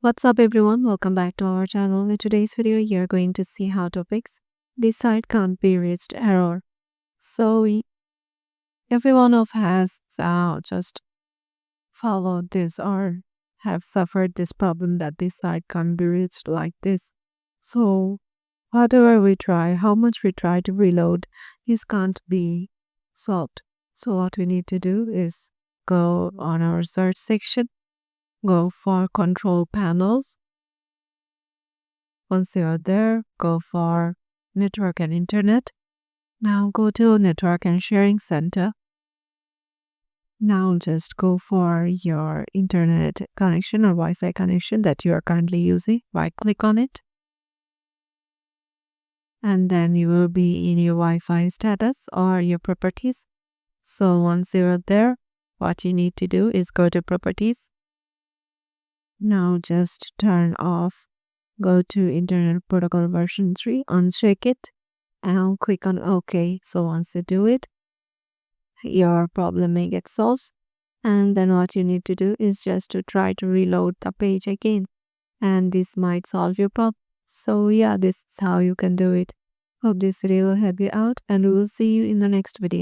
What's up everyone, welcome back to our channel. In today's video you're going to see how to fix the site can't be reached error. Every one of us just followed this or have suffered this problem that this site can't be reached like this. So whatever we try, how much we try to reload, this can't be solved. So what we need to do is go on our search section, go for control panels. Once you are there, go for network and internet. Now go to network and sharing center. Now just go for your internet connection or Wi-Fi connection that you are currently using. Right click on it. And then you will be in your Wi-Fi status or your properties. So once you're there, what you need to do is go to properties. Now just turn off, go to Internet Protocol version 3, uncheck it and click on OK. So once you do it, your problem may get solved. And then what you need to do is just to try to reload the page again. And this might solve your problem. So yeah, this is how you can do it. Hope this video will help you out and we will see you in the next video.